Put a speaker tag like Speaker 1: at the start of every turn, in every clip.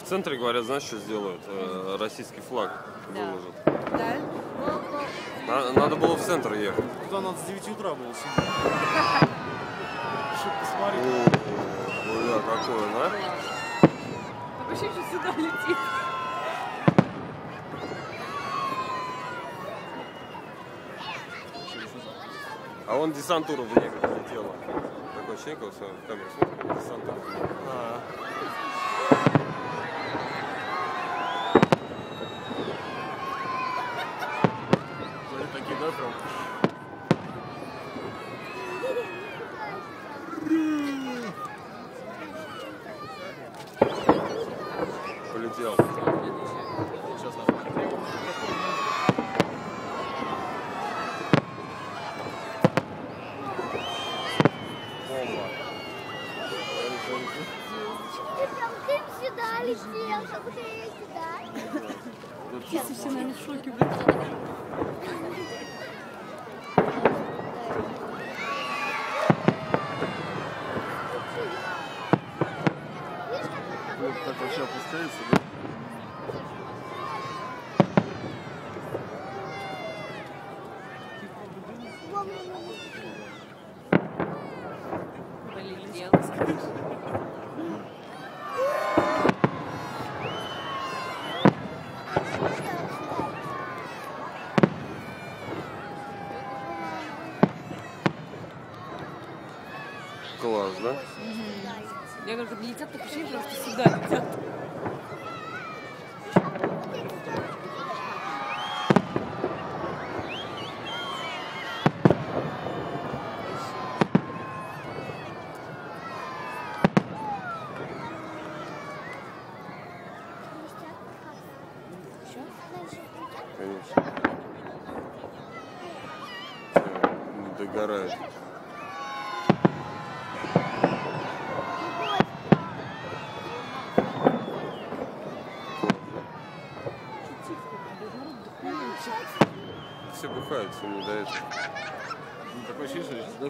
Speaker 1: в центре, говорят, знаешь, что сделают? Российский флаг выложат.
Speaker 2: Да?
Speaker 1: Надо было в центр ехать.
Speaker 3: Туда надо с 9 утра было сидеть. Чтобы посмотреть.
Speaker 1: Бля, какой, да?
Speaker 2: Такое ощущение, что сюда летит.
Speaker 1: А вон десантура в небе полетела. Такой ощущение, как в камеру смотрит, десантура в небе.
Speaker 3: Такие, да, прям?
Speaker 1: Полетел.
Speaker 3: Сейчас нормально.
Speaker 1: Бомба.
Speaker 4: Ты сюда летел, как будто я сюда.
Speaker 2: Кисы все, наверное, в шоке, блин.
Speaker 3: Так вообще опускается, да?
Speaker 2: Полетел.
Speaker 1: Класс, да?
Speaker 2: Я говорю, когда летят, так ощущение, что сюда летят.
Speaker 1: Конечно. Догорает. Все бухают, все не до этого.
Speaker 3: Такое ощущение, что да?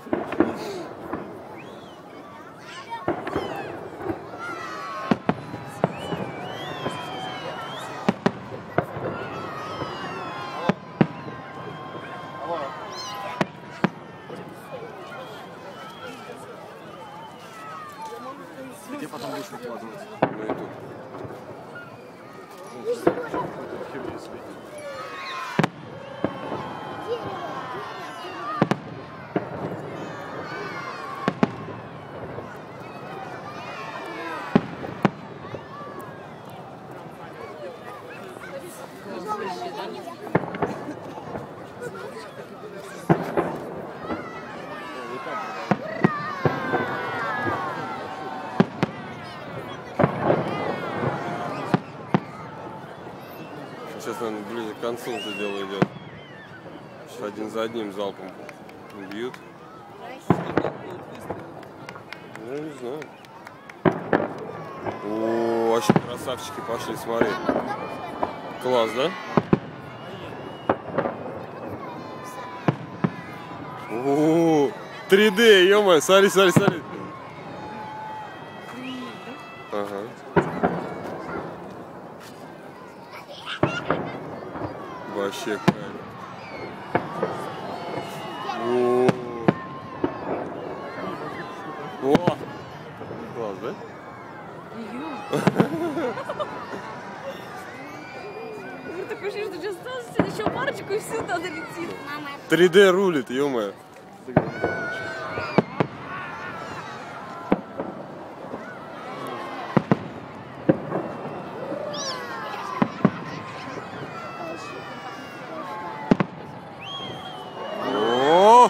Speaker 3: Где потом будешь выкладывать?
Speaker 1: На YouTube.
Speaker 3: Херню себе.
Speaker 1: Сейчас, наверное, ближе к концу уже дело идет. Сейчас один за одним залпом бьют. Ну, не знаю. О, вообще красавчики пошли, смотри. Класс, да? О, 3D, ё-моё, смотри, смотри, смотри. Ага. Вообще кайф. О. О. Класс, да?
Speaker 2: Такое ощущение, что сейчас осталось еще парочку и все туда летит.
Speaker 1: 3D рулит, ё-моё. О!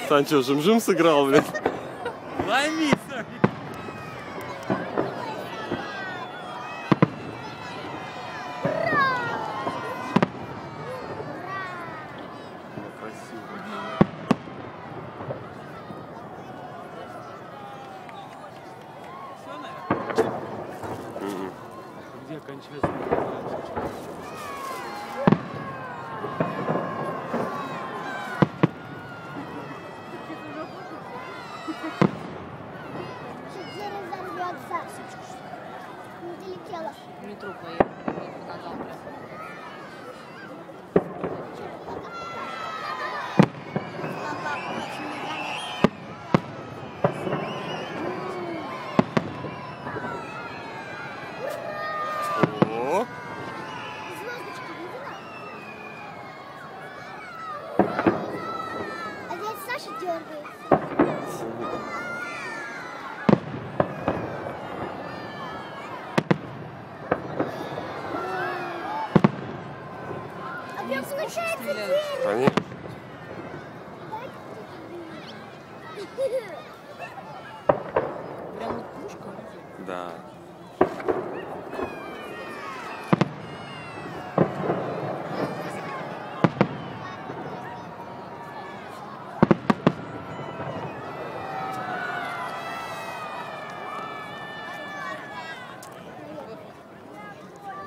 Speaker 1: Санчо жим-жим сыграл, блин.
Speaker 3: Лови! Где окончательно?
Speaker 4: дергается. А прям получается дерево.
Speaker 1: Конечно.
Speaker 2: Прям вот пушка.
Speaker 1: Да.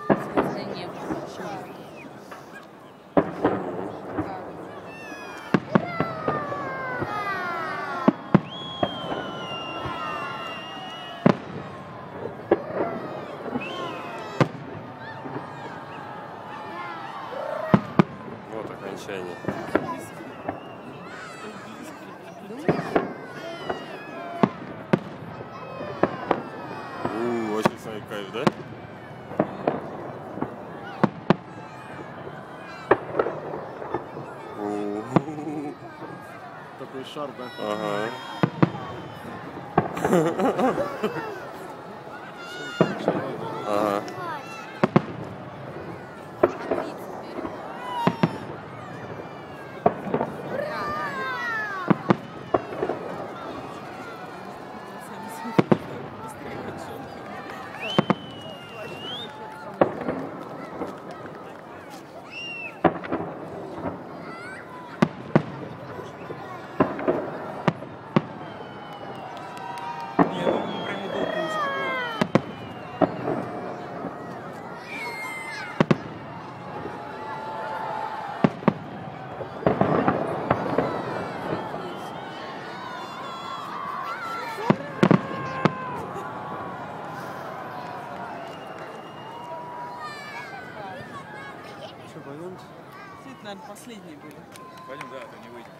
Speaker 2: Звездное небо.
Speaker 1: Вот окончание. Очень самый кайф, да?
Speaker 3: Такой шар, да?
Speaker 1: Ага. Ага.
Speaker 3: Что, пойдем?
Speaker 5: Все это, наверное, последние были.
Speaker 3: Пойдем, да, а то не выйдем.